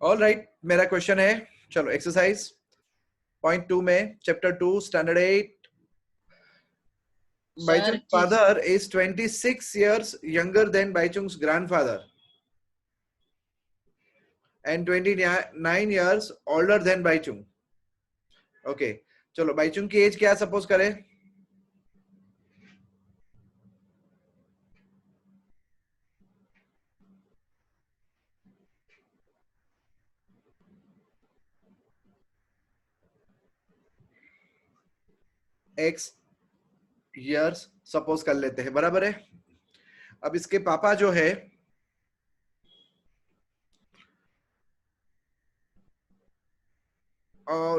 All right, मेरा question है, चलो एक्सरसाइज पॉइंट 2 में chapter 2 standard 8 Baichung's father is 26 years younger than Baichung's grandfather and 29 years older than Baichung. Okay, चलो Baichung की age क्या suppose करें? X years सपोज कर लेते हैं, बराबर है। अब इसके पापा जो है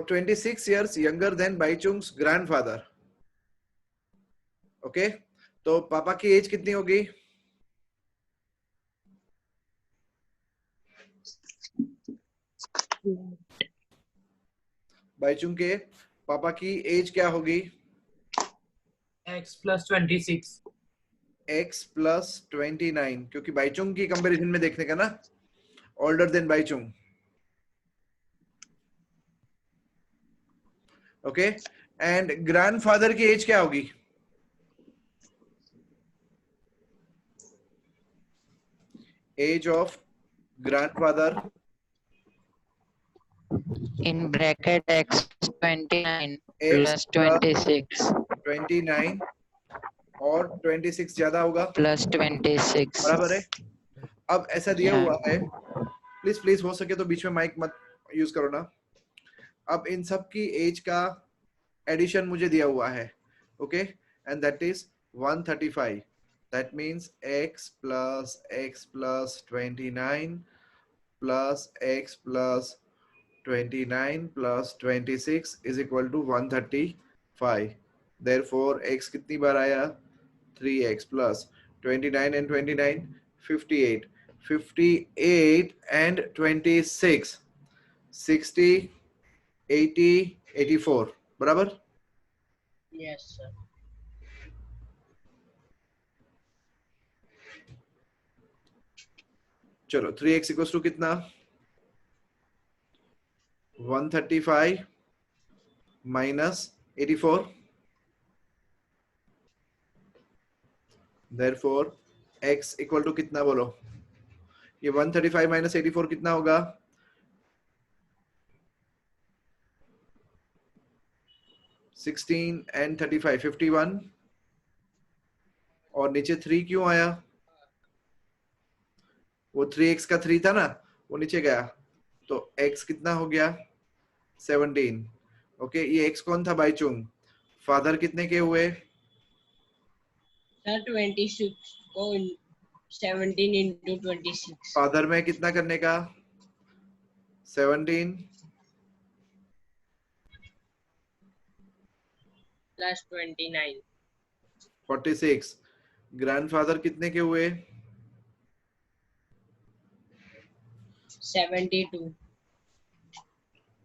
26 years younger than Baichung's grandfather. Okay, तो पापा की एज कितनी होगी? बाइचुंग के पापा की एज क्या होगी? x plus 26. x plus 29, क्योंकि बाइचुंग की कंपैरिजन में देखने का ना, older than Baichung. Okay, and grandfather की एज क्या होगी? Age of grandfather in bracket x 29 plus 26 29 और 26 ज्यादा होगा plus 26 बराबर है। अब ऐसा दिया हुआ है, प्लीज प्लीज हो सके तो बीच में माइक मत यूज करो ना। अब इन सब की एज का एडिशन मुझे दिया हुआ है, okay, and that is 135। That means x plus 29 plus x plus 29 plus 26 is equal to 135. Therefore x कितनी बार आया? 3x plus 29 and 29 58 58 and 26 60 80 84 बराबर। Yes, sir. चलो 3x इक्वल्स टू कितना? 135 minus 84। Therefore x equal to कितना बोलो? ये 135 minus 84 कितना होगा? 16 and 35 51। और नीचे 3 क्यों आया? वो 3x का 3 था ना, वो नीचे गया, तो x कितना हो गया? 17। ओके, ये x कौन था? बाइचुंग। फादर कितने के हुए? Sir, 26 को 17 into 26 फादर में कितना करने का? 17 plus 29 46। ग्रैंडफादर कितने के हुए? 72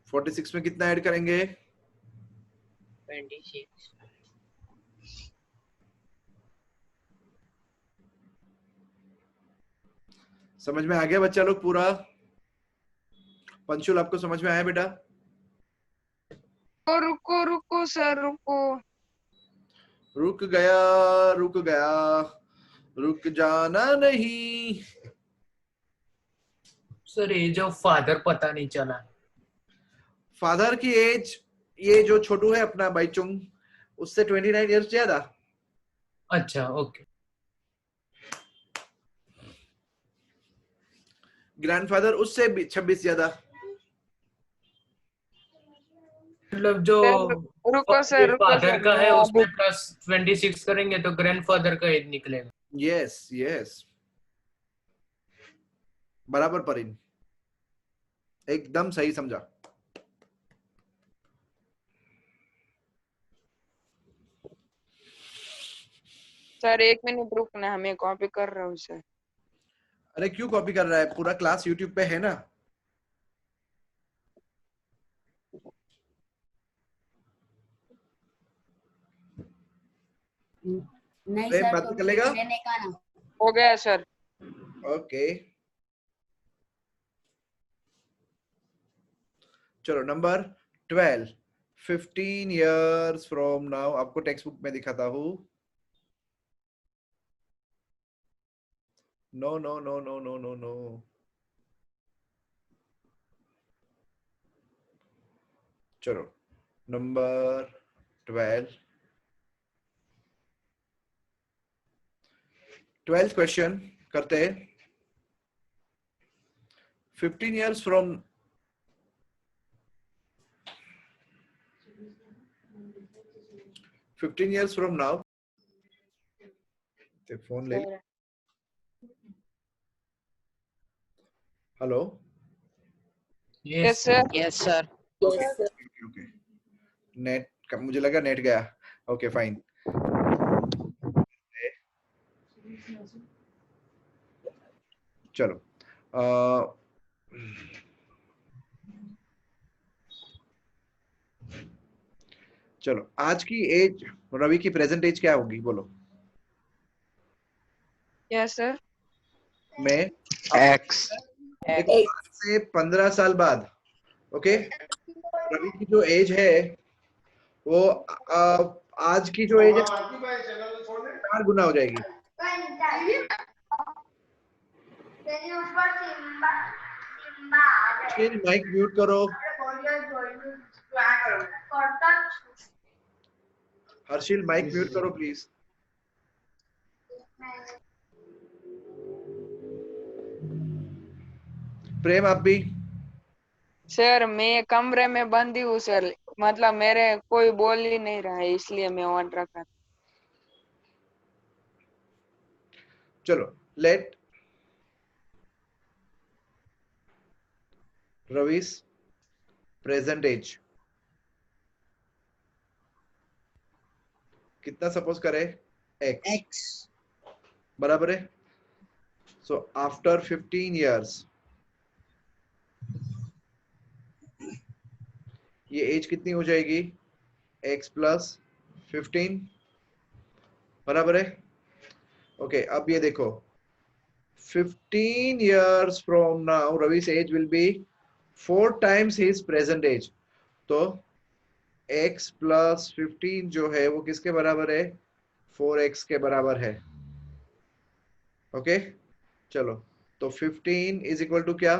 46 में कितना ऐड करेंगे? 26 समझ में आ गया बच्चा लोग पूरा? पंशुल आपको समझ में आया बेटा? रुको रुको सर रुको। रुक गया, रुक गया, रुक जाना नहीं। सर एज ऑफ फादर पता नहीं चला। फादर की एज, ये जो छोटू है अपना बाइचुंग, उससे 29 इयर्स ज्यादा। अच्छा ओके। ग्रैंडफादर उससे 26 ज्यादा। मतलब जो रुको सर रुको फादर सर का है मैं उसमें प्लस 26 करेंगे तो ग्रैंडफादर का एज निकलेगा। यस यस, बराबर परिन, एकदम सही समझा। सर 1 मिनट रुकना, हमें कॉपी कर रहा हूँ सर। अरे क्यों कॉपी कर रहा है? पूरा क्लास यूट्यूब पे है ना। नहीं प्रेम सर, बात तो कर लेगा? लेने का ना। हो गया सर। ओके, चलो नंबर 12, 15 years from now, आपको टेक्स्ट बुक में दिखाता हूँ. No, no, no, no, no, no, no. चलो नंबर 12, 12th क्वेश्चन करते हैं. 15 years from 15 years from now, ते फोन ले. Sir hello. Yes sir Yes, sir. Okay. Net का मुझे लगा नेट गया. Okay fine. चलो चलो आज की एज, रवि की प्रेजेंट एज क्या होगी बोलो. यस सर मैं X. देखो आज से 15 साल बाद, ओके, रवि की जो एज है वो आज की जो एज है 4 गुना हो जाएगी. माइक म्यूट करो. हर्षिल माइक म्यूट करो प्लीज. प्रेम आप भी. सर मैं कमरे में बंदी हूँ सर, मतलब मेरे कोई बोल ही नहीं रहा है इसलिए मैं ऑन रखा. चलो लेट रविस प्रेजेंट एज कितना सपोज करे. x बराबर है. सो आफ्टर 15 years ये एज कितनी हो जाएगी. x प्लस 15 बराबर है. ओके अब ये देखो 15 years from now Ravi's age will be 4 times his present age. तो x प्लस 15 जो है वो किसके बराबर है. 4x के बराबर है. ओके चलो तो 15 इज इक्वल टू क्या.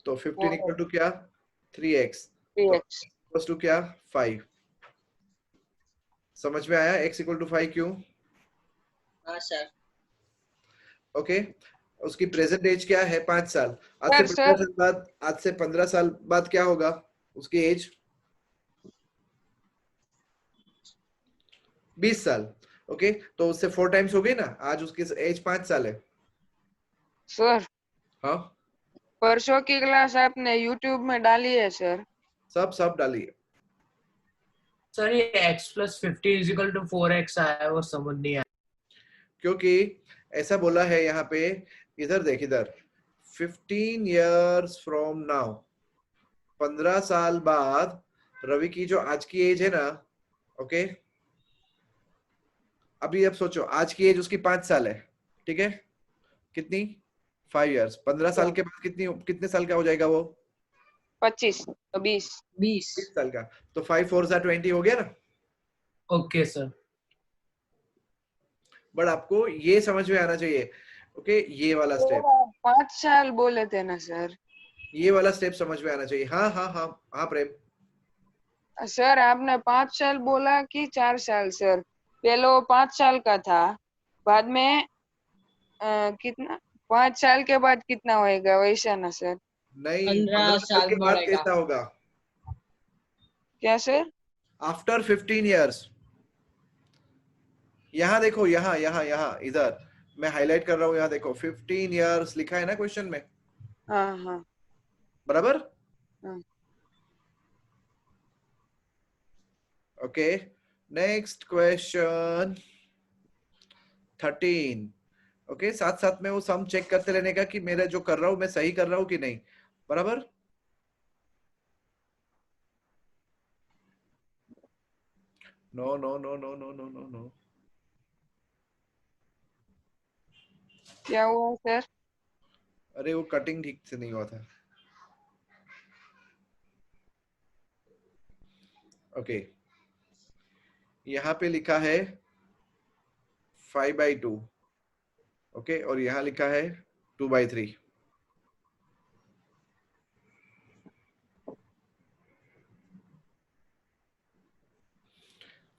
तो 15 इक्वल टू क्या 3x. तो X इक्वल टू क्या 5. समझ में आया x इक्वल टू 5 क्यों. हाँ सर. ओके उसकी प्रेजेंट एज क्या है 5 साल. सर सर आज से 15 साल बाद क्या होगा उसकी एज 20 साल. ओके तो उससे 4 टाइम्स हो गई ना. आज उसकी एज 5 साल है. सर हाँ परसों की क्लास आपने यूट्यूब में डाली है सर. सब डालिए. सर ये x plus 50 is equal to 4x आया, वो समझ नहीं आया. क्योंकि ऐसा बोला है यहाँ पे. इधर देख इधर 15 years from now 15 साल बाद रवि की जो आज की एज है ना. ओके अभी अब सोचो आज की एज उसकी 5 साल है. ठीक है कितनी 5 years. 15 साल के बाद कितने साल का हो जाएगा वो 25 तो 20 20. 20 साल का. तो 5 4 20 हो गया ना. Okay sir. बट आपको ये समझ में आना चाहिए. ओके ये वाला स्टेप 5 साल बोले थे ना सर. ये वाला स्टेप समझ में आना चाहिए. हाँ हाँ हाँ हाँ प्रेम. सर आपने 5 साल बोला कि 4 साल सर. पहले वो 5 साल का था, बाद में कितना 5 साल के बाद कितना होएगा वैसा ना सर. नहीं 15 15 साल साल के बाद बढ़ेगा. कैसा होगा क्या सर. After 15 years. यहाँ देखो यहाँ यहाँ यहाँ इधर मैं हाईलाइट कर रहा हूँ. यहाँ देखो 15 years लिखा है ना क्वेश्चन में. हाँ हाँ बराबर. हाँ. Okay next question 13. ओके साथ साथ में वो सम चेक करते रहने का कि मेरा जो कर रहा हूँ मैं सही कर रहा हूँ कि नहीं. बराबर. No no no no no no no no. क्या हुआ सर. अरे वो कटिंग ठीक से नहीं हुआ था। ओके, यहाँ पे लिखा है 5/2, ओके, और यहाँ लिखा है 2/3।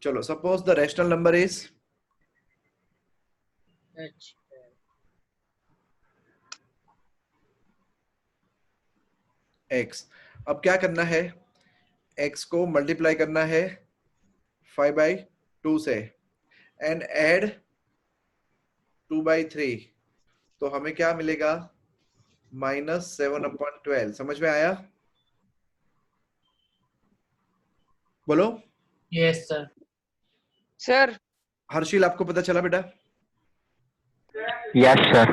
चलो, suppose the rational number is x। अब क्या करना है, x को मल्टीप्लाई करना है 5/2 से एंड ऐड 2/3, तो हमें क्या मिलेगा, -7/12। समझ में आया? बोलो। Yes sir. सर हर्षिल, आपको पता चला बेटा? Yes sir.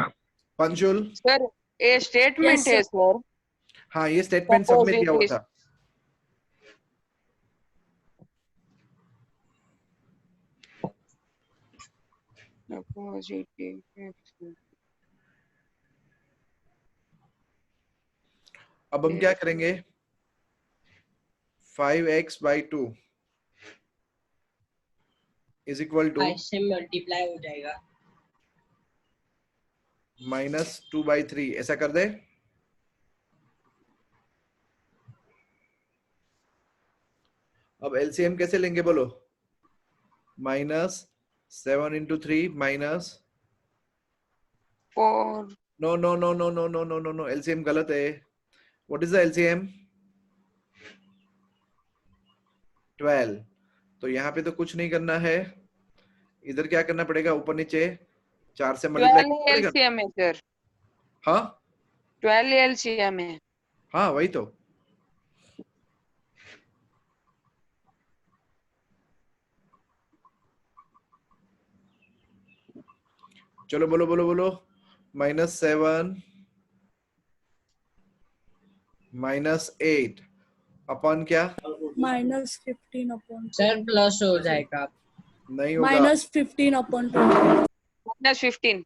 पंजुल? सर ये स्टेटमेंट है सर। हाँ, ये स्टेटमेंट सब में दिया हुआ था। अब हम क्या करेंगे, 5x/2 इज इक्वल टू 5 से मल्टीप्लाई हो जाएगा। -2/3, ऐसा कर दे। अब एलसीएम कैसे लेंगे बोलो? -7 × 3 minus, 4 no no no no no no no no no, LCM गलत है। What is the LCM? 12। तो यहाँ पे तो कुछ नहीं करना है, इधर क्या करना पड़ेगा, ऊपर नीचे 4 से मल्टीप्लाई 12 करना पड़ेगा। एलसीएम है सर, हाँ 12 एलसीएम है। हाँ, वही तो। चलो बोलो बोलो बोलो, -7 -8 अपन क्या, -15/20 सर प्लस हो जाएगा। नहीं होगा, -15/20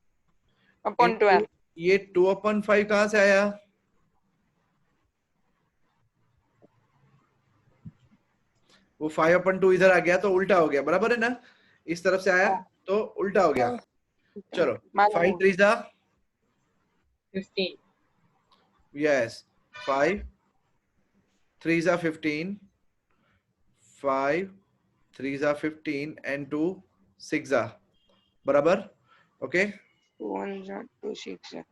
-15/12। ये 2/5 कहां से आया? वो 5/2 इधर आ गया तो उल्टा हो गया, बराबर है ना? इस तरफ से आया तो उल्टा हो गया। चलो, 5 3 जा 15। यस, 5 3 जा 15, 5 3 जा 15 and 2 6 जा, बराबर? ओके, 2 1 जा 2 6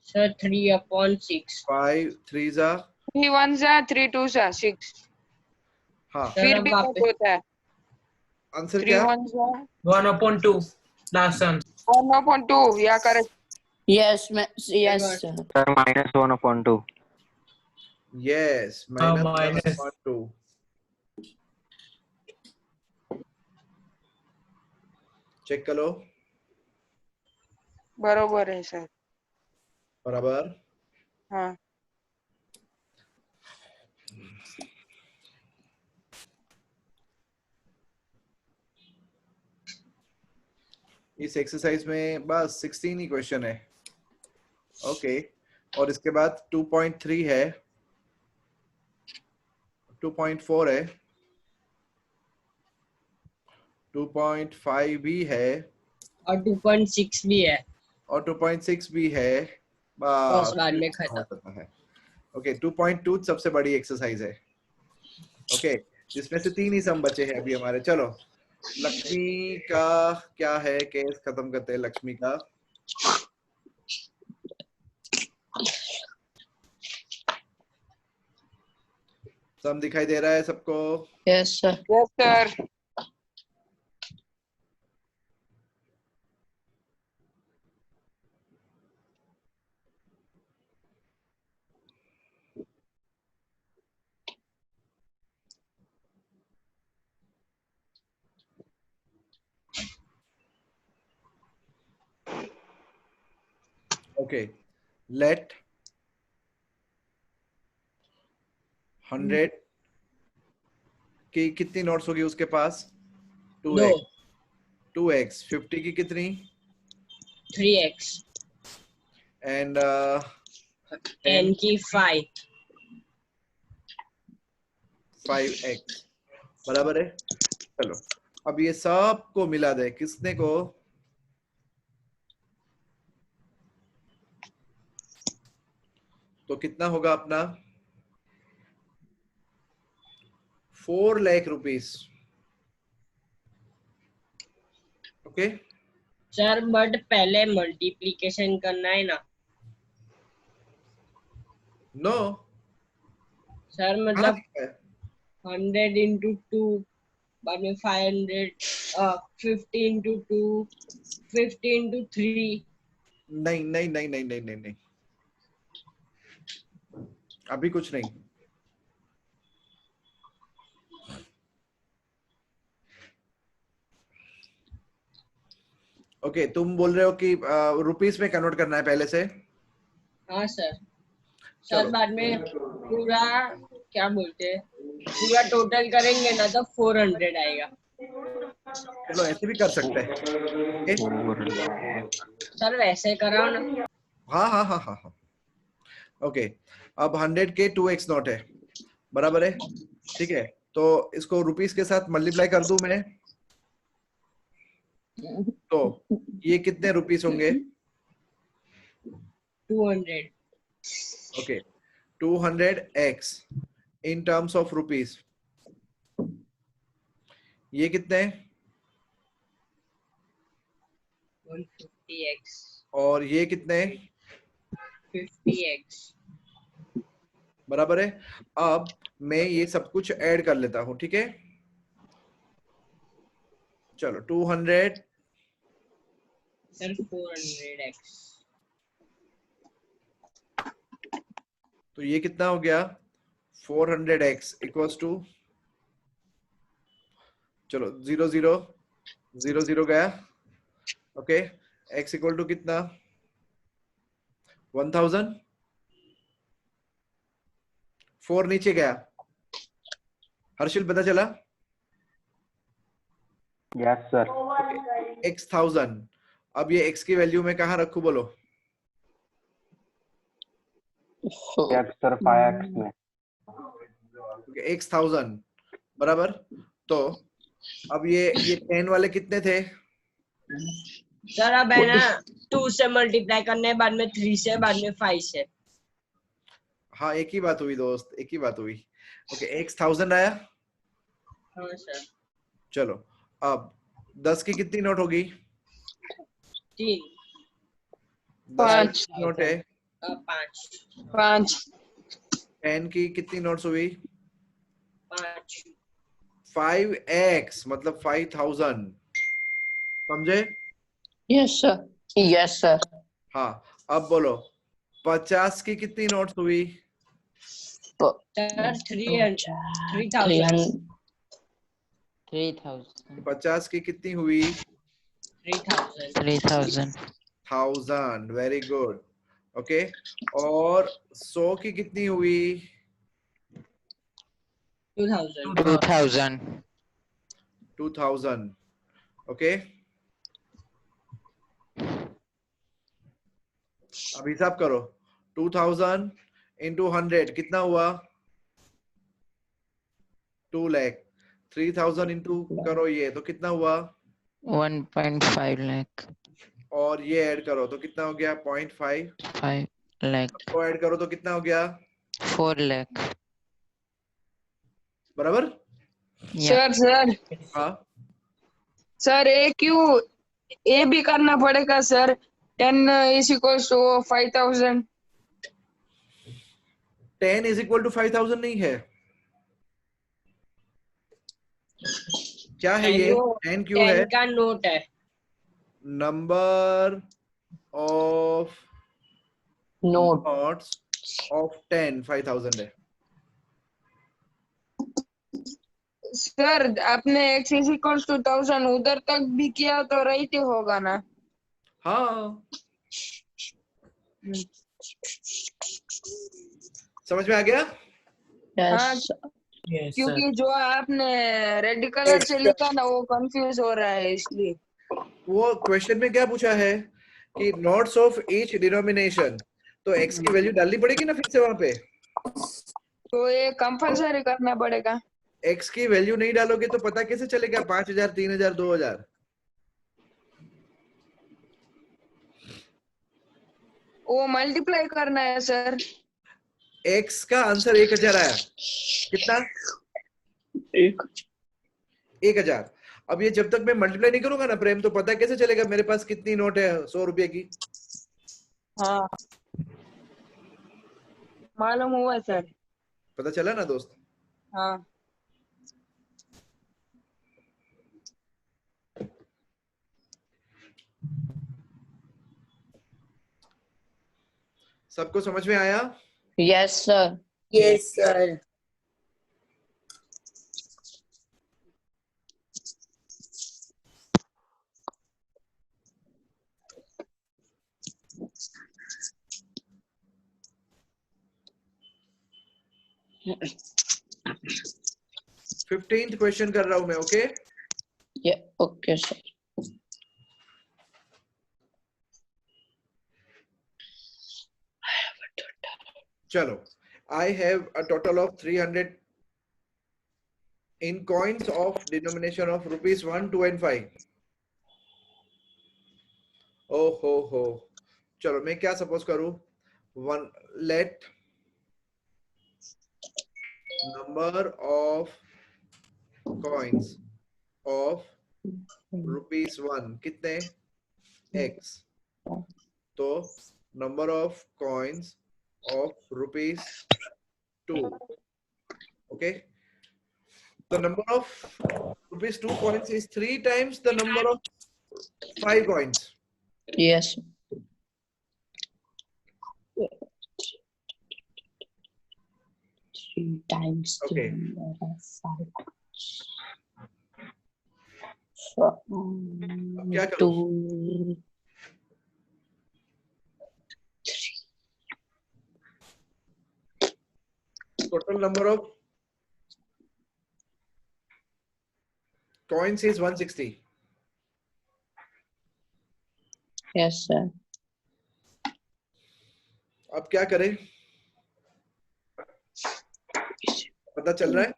सर 3/6। 5 3 जा 3 1 जा 3 2 जा 6। हाँ, फिर भी कट होता है। आंसर 3 क्या? 1 जा 1/2 लास्ट आंसर। 1/2 या correct. Yes, yes, sir. Sir -1/2। Yes, minus. -1/2। Check करो, बरोबर है सर। बराबर। हाँ इस एक्सरसाइज में बस 16 ही क्वेश्चन है, ओके। और इसके बाद 2.3 है, 2.4 है, 2.5 भी है और 2.6 भी है। और 2.6 भी है, बस बाद में खत्म। होता है। ओके, 2.2 सबसे बड़ी एक्सरसाइज है, ओके, जिसमें से 3 ही सम बचे हैं अभी हमारे। चलो, लक्ष्मी का क्या है, केस खत्म करते हैं लक्ष्मी का। सम दिखाई दे रहा है सबको? Yes, sir. Yes sir. Okay, let 100 की कितनी नोट्स होगी उसके पास? 2x। 50 की कितनी? 3x। एंड 10 की 5 5x बराबर है। चलो अब ये सब को मिला दे, किसने को, तो कितना होगा अपना 4 lakh rupees. Okay sir but पहले मल्टीप्लिकेशन करना है ना नो सर, मतलब 100 into 2 बाद में 500 50 into 2 50 into 3 नहीं नहीं नहीं नहीं नहीं नहीं नहीं, अभी कुछ नहीं। ओके तुम बोल रहे हो कि रुपीस में कन्वर्ट करना है पहले से। हाँ सर। चलो। सर बाद में पूरा क्या बोलते हैं, पूरा टोटल करेंगे ना तो 400 आएगा। चलो ऐसे भी कर सकते हैं। ओके? सर वैसे कराओ ना। हाँ हाँ हाँ हाँ हाँ ओके अब 100 के 2x नॉट है बराबर है, ठीक है, तो इसको रुपीस के साथ मल्टीप्लाई कर दूं मैं, तो ये कितने रुपीस होंगे, 200 okay 200x in terms of rupees, ये कितने 150x और ये कितने 50x। बराबर है। अब मैं ये सब कुछ ऐड कर लेता हूं, ठीक है, चलो 200 सर 400x तो ये कितना हो गया 400x इक्वल्स टू, चलो 0 0 0 0 गया, ओके x इक्वल टू कितना 1000, 4 नीचे गया, हर्षिल पता चला, यस सर। x 1000, अब ये x की वैल्यू में कहाँ रखूं बोलो, यस सर 5x में। x 1000 बराबर, तो अब ये 10 वाले कितने थे, सर अब है ना 2 से मल्टीप्लाई करने बाद में 3 से बाद में 5 से। हाँ एक ही बात हुई दोस्त, एक ही बात हुई, ओके x 1000 आया। हाँ सर। चलो अब 10 की कितनी नोट होगी, 3 पाँच। नोट है, 5 5 10 की कितनी नोट्स हुई 5 5x मतलब 5000, समझे, Yes, sir. Yes, sir. हाँ अब बोलो 50 की कितनी नोट्स हुई, सर 3000 50 की कितनी हुई 3000 1000, वेरी गुड, ओके, और 100 की कितनी हुई 2000 2000, ओके, अब हिसाब करो 2000 इंटू 100 कितना हुआ 2 लाख, 3000 इंटू करो ये तो कितना हुआ, 1.5 lakh, और ये ऐड करो तो कितना हो गया 0.5, 5 lakh, को ऐड करो तो कितना हो गया 4 lakh. बराबर। Yeah. सर हाँ सर ए क्यू ए भी करना पड़ेगा सर, 10 is equal to 5000। 10 is equal to 5000 नहीं है, क्या है ये 10 क्यों है, 10 का नोट है। Number of Note. Notes of 10 5000 है। सर आपने x इज इक्वल टू 1000 उधर तक भी किया तो राइट ही होगा ना। हाँ समझ में आ गया, हाँ, Yes, sir. Yes, sir. क्योंकि जो आपने रेड कलर से लिखा ना वो कंफ्यूज हो रहा है इसलिए। वो क्वेश्चन में क्या पूछा है, कि नोट्स ऑफ ईच डिनोमिनेशन, तो x की वैल्यू डालनी पड़ेगी ना फिर से वहां पे। तो ये कंपलसरी करना पड़ेगा। x की वैल्यू नहीं डालोगे तो पता कैसे चलेगा 5000, 3000, 2000? वो मल्टीप्लाई करना है सर। x का आंसर 1000 आया। कितना? 1000। अब ये जब तक मैं मल्टीप्लाई नहीं करूंगा ना प्रेम, तो पता कैसे चलेगा मेरे पास कितनी नोट है 100 रुपए की? हाँ मालूम हुआ सर। पता चला ना दोस्त? हाँ सबको समझ में आया? Yes, sir. Yes, sir. Fifteenth question कर रहा हूं मैं, ओके? Yeah, okay, sir. चलो, I have a total of 300 in coins of denomination of rupees 1, 2 and 5. Oh हो। चलो मैं क्या सपोज करूं? One, let number of coins of rupees 1 कितने? X. तो number of coins of rupees 2. Okay. The number of rupees 2 coins is 3 times the number of 5 coins. Yes. Three times the Okay. number of 5. So, क्या करूं? 2, 3. Total number of coins is 160. Yes, sir. अब क्या करें? पता चल रहा है?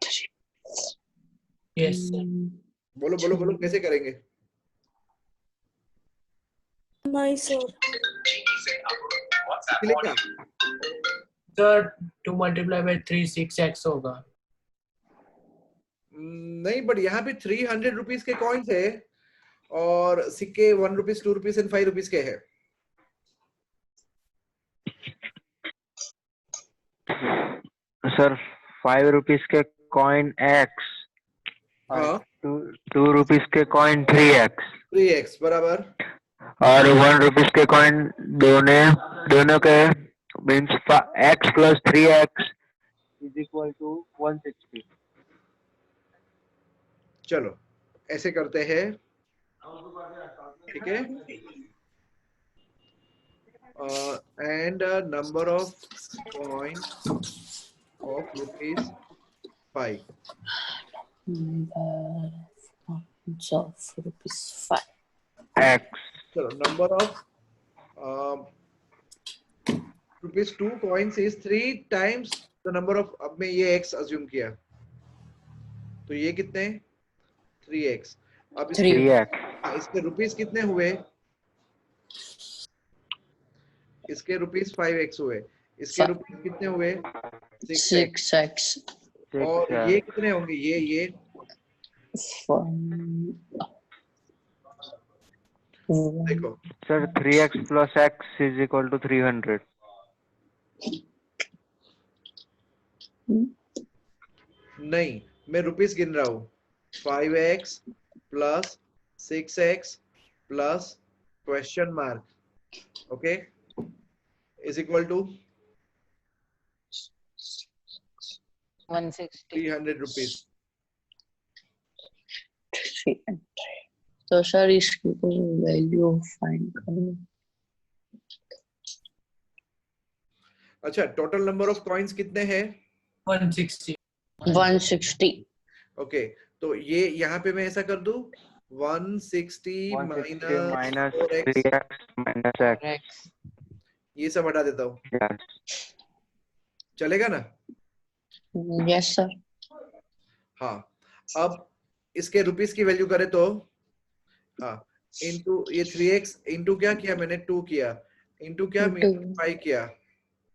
Yes, sir. बोलो कैसे करेंगे? नहीं सर। लिखा? Sir, 2 multiplied by 3, 6x होगा। नहीं, बट यहाँ पे 300 रुपीज के कॉइन्स है और सिक्के 1 रुपीज, 2 रुपीज एंड 5 रुपीज के है। सर 5 रुपीज के कॉइन x हाँ, 2 रुपीज के कॉइन 3x 3x बराबर। और 1 रुपीज के कॉइन दोनों के means x plus 3x is equal to 160. चलो ऐसे करते हैं, ठीक है? And number of coin of rupees 5. Of rupees 5. x चलो number of rupees 2 coins is 3 times the number of, अब मैं ये x अज्यूम किया तो ये कितने? 3x. अब इसके 3x इसके रुपीस कितने हुए? इसके रुपीस 5x हुए। इसके रुपीस कितने हुए? 6x. 6x. और ये कितने होंगे? ये देखो sir 3x plus x is equal to 300. नहीं, मैं रुपीस गिन रहा हूँ। 5x plus 6x plus question mark, okay, is equal to 160. 300 rupees. तो सर इसकी वैल्यू फाइंड करो। अच्छा, टोटल नंबर ऑफ कॉइन्स कितने हैं? 160. 160. ओके, तो ये यहाँ पे मैं ऐसा कर दूं 160 160 minus minus 4x, 3x minus x. ये सब हटा देता हूँ, Yes. चलेगा ना? Yes, sir. हाँ, अब इसके रुपीस की वैल्यू करें तो हाँ, इनटू ये 3x इनटू क्या किया मैंने, 2 किया, इनटू क्या Into 5 किया,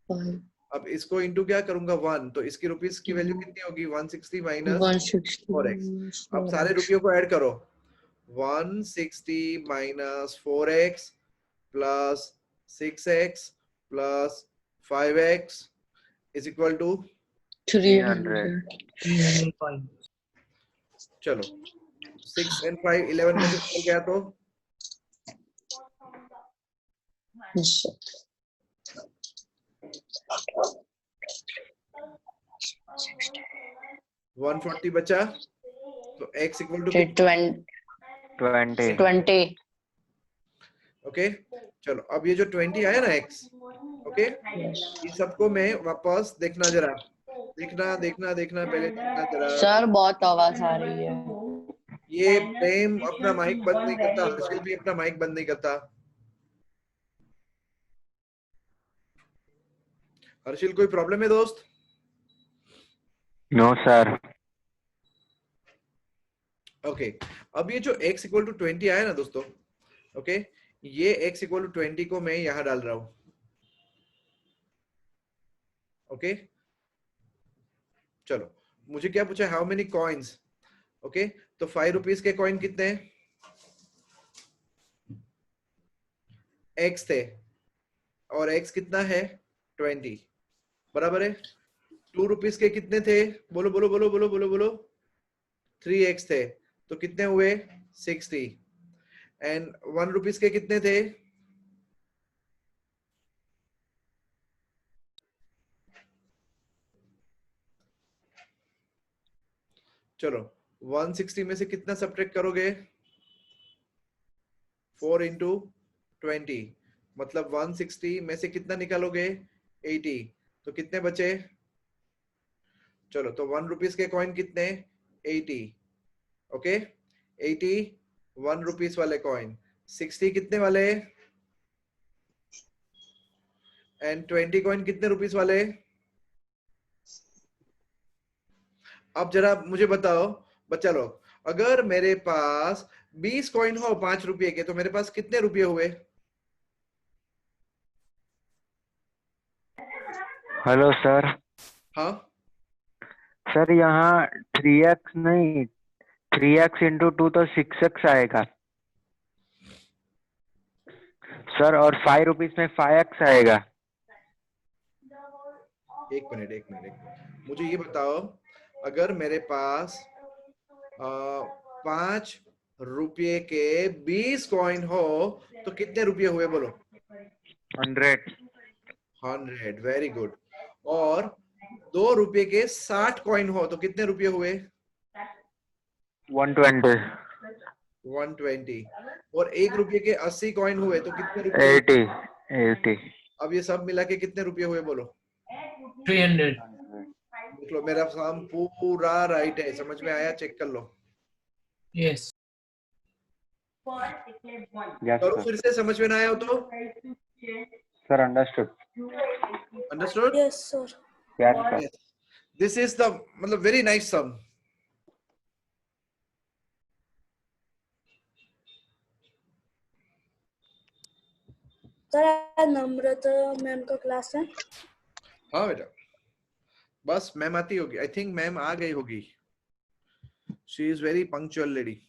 5. अब इसको इनटू क्या करूंगा 1, तो इसकी रुपीस की वैल्यू कितनी होगी 160 माइनस 160 4x। minus अब सारे 4x. रुपयों को ऐड करो, 160 minus 4x plus 6x plus 5x is equal to 300. 300 coins. चलो 6 and 5 11 में से निकल गया तो Yes, sir. 140 बचा, तो x इक्वल टू 20. 20. ओके। चलो अब ये जो 20 आया ना x, ओके, ये सबको मैं वापस देखना जरा, देखना देखना देखना पहले देखना जरा। सर बहुत आवाज आ रही है. ये प्रेम अपना माइक बंद नहीं करता, हर्षिल भी अपना माइक बंद नहीं करता। हर्षिल कोई प्रॉब्लम है दोस्त? No, sir. ओके अब ये जो x इक्वल टू 20 आया ना दोस्तों, ओके, ये x इक्वल टू 20 को मैं यहां डाल रहा हूं, ओके। चलो मुझे क्या पूछा, हाउ मेनी कॉइन्स, ओके, तो 5 रुपीज के कॉइन कितने हैं, x थे, और x कितना है 20, बराबर है। 2 रुपीज के कितने थे, बोलो बोलो बोलो बोलो बोलो बोलो, 3x थे, तो कितने हुए 60, एंड 1 रुपीज के कितने थे, चलो 160 में से कितना सब्ट्रैक्ट करोगे, 4 इंटू 20, मतलब 160 में से कितना निकालोगे 80, तो कितने बचे, चलो तो 1 रुपीज के कॉइन कितने 80, ओके, 80 1 रुपीज वाले कॉइन, 60 कितने वाले, एंड 20 कॉइन कितने रुपीज वाले। अब जरा मुझे बताओ बच्चा लोग, अगर मेरे पास 20 कॉइन हो 5 रुपये के, तो मेरे पास कितने रुपये हुए। Hello sir. हाँ सर यहाँ 3x नहीं, 3x इंटू 2 तो 6x आएगा सर, और 5 रुपीज में 5x आएगा। एक मिनट मुझे ये बताओ, अगर मेरे पास 5 रुपये के 20 कॉइन हो तो कितने रुपये हुए बोलो। 100, वेरी गुड। और 2 रुपये के 60 कॉइन हो तो कितने रुपये हुए। 120। और 1 रुपये के 80 कॉइन हुए तो कितने रुपये। 80। अब ये सब मिला के कितने रुपये हुए बोलो। 300। देख लो मेरा काम पूरा राइट है, समझ में आया, चेक कर लो। यस करो फिर से, समझ में ना आया हो तो। Sir understood. Yes, sir. Yes this is the मतलब वेरी नाइस सम। सर नम्रता मैम का क्लास है। हाँ बेटा, बस मैम आती होगी, आई थिंक मैम आ गई होगी। She is very punctual lady.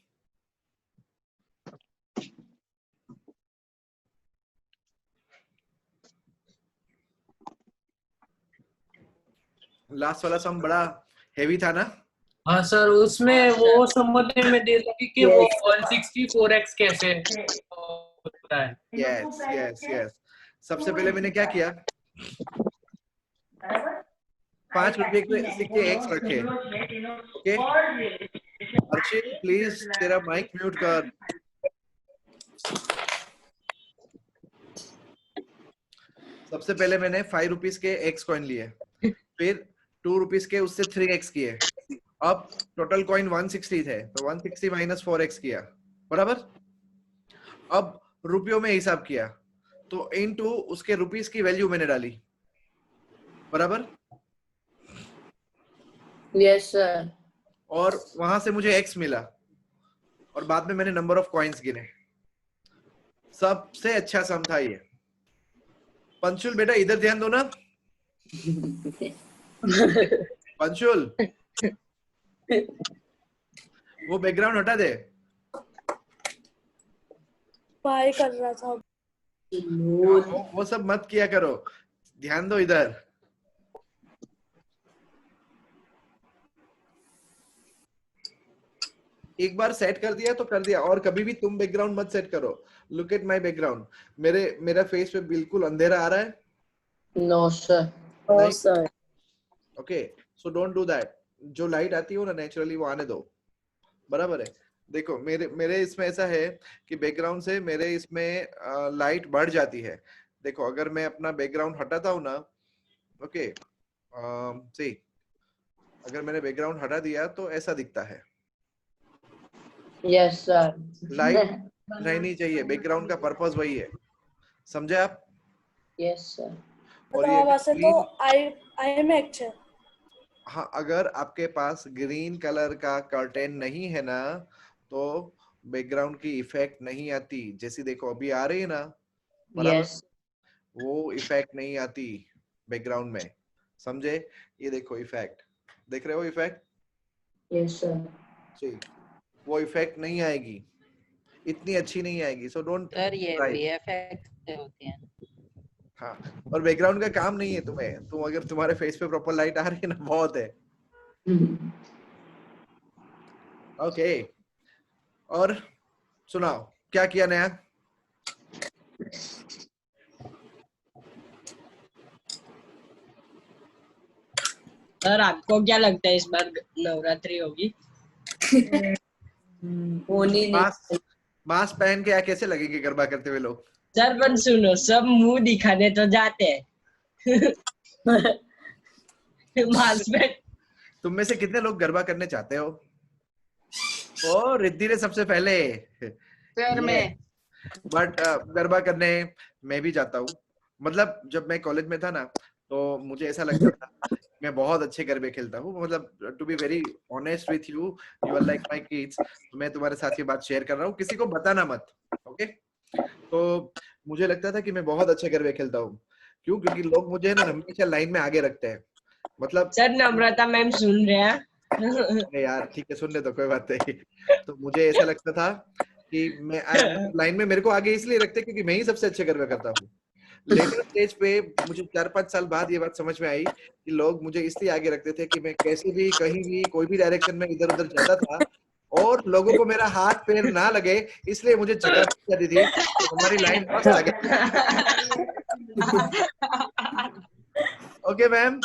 Last वाला सम बड़ा हेवी था ना। हाँ सर, उसमें वो समझने में देर लगी कि वो 164x कैसे होता है। Yes yes yes. सबसे पहले मैंने क्या किया, 5 रुपए के सिक्के एक्स रखे, ओके। अर्शित प्लीज तेरा माइक म्यूट कर। सबसे पहले मैंने 5 रुपीज के एक्स कॉइन लिए, फिर 2 रुपीज के उससे 3x किए। अब टोटल कॉइन 160 थे, तो 160 माइनस 4x किया, बराबर। अब रुपयों में हिसाब किया तो इनटू उसके रुपीस की वैल्यू मैंने डाली, बराबर। Yes, sir. और वहां से मुझे एक्स मिला और बाद में मैंने नंबर ऑफ कॉइन्स गिने। सबसे अच्छा सम था ये। पंशुल बेटा इधर ध्यान दो ना। पंशुल वो बैकग्राउंड हटा दे। पढ़ाई कर रहा था। वो सब मत किया करो, ध्यान दो इधर। एक बार सेट कर दिया तो कर दिया, और कभी भी तुम बैकग्राउंड मत सेट करो। Look at my background. मेरा फेस पे बिल्कुल अंधेरा आ रहा है। No, sir. No, नहीं? sir. Okay, so don't do that. जो लाइट आती हो ना नेचुरली वो आने दो, बराबर है। देखो मेरे इसमें ऐसा है कि बैकग्राउंड से मेरे इसमें लाइट बढ़ जाती है। देखो अगर मैं अपना बैकग्राउंड हटाता हूँ ना, ओके सी, अगर मैंने बैकग्राउंड हटा दिया तो ऐसा दिखता है। Yes, sir. लाइट रहनी चाहिए, बैकग्राउंड का पर्पस वही है, समझे आप? Yes, sir. और ये वैसे तो आई में है। हाँ, अगर आपके पास ग्रीन कलर का कर्टेन नहीं है ना तो बैकग्राउंड की इफेक्ट नहीं आती। जैसी देखो अभी आ रही है ना, बराबर। Yes. वो इफेक्ट नहीं आती बैकग्राउंड में, समझे? ये देखो इफेक्ट, देख रहे हो इफेक्ट? Yes, sir. जी, वो इफेक्ट नहीं आएगी, इतनी अच्छी नहीं आएगी। सो डोंट सर ये ट्राई। वीएफएक्स से होती है। हाँ, और बैकग्राउंड का काम नहीं है तुम्हें, तुम अगर तुम्हारे फेस पे प्रॉपर लाइट आ रही है ना, बहुत है। ओके, और सुनाओ क्या किया नया? सर आपको क्या लगता है इस बार नवरात्रि होगी? होनी नहीं। मास्क पहन के कैसे लगेंगे गरबा करते हुए लोग? सर पर सुनो, सब मुंह दिखाने तो जाते हैं। मास्क में तुम में से कितने लोग गरबा करने चाहते हो? ओ रिद्धि ने सबसे पहले। सर मैं बट गरबा करने मैं भी जाता हूँ। मतलब जब मैं कॉलेज में था ना तो मुझे ऐसा लगता था मैं बहुत अच्छे गरबे खेलता हूँ। मतलब to be very honest with you, you are like my kids. मैं तुम्हारे साथ ये बात शेयर कर रहा हूँ, किसी को बताना मत, ओके? तो मुझे लगता था कि मैं बहुत अच्छे गरबे खेलता हूँ। क्यों? क्योंकि लोग मुझे ना हमेशा लाइन में आगे रखते हैं। मतलब सर नम्रता मैम सुन रहे हैं। अरे यार ठीक है, सुन ले तो कोई बात नहीं। तो मुझे ऐसा लगता था कि मैं लाइन में मेरे को आगे इसलिए रखते क्योंकि मैं ही सबसे अच्छे गरबे करता हूँ। लेटर स्टेज पे मुझे 4-5 साल बाद ये बात समझ में आई कि लोग मुझे इसलिए आगे रखते थे कि मैं कैसे भी कहीं भी कोई भी डायरेक्शन में इधर उधर जाता था और लोगों को मेरा हाथ पैर ना लगे, इसलिए मुझे जगह दी जाती थी। तो हमारी लाइन मस्त आगे। Okay ma'am,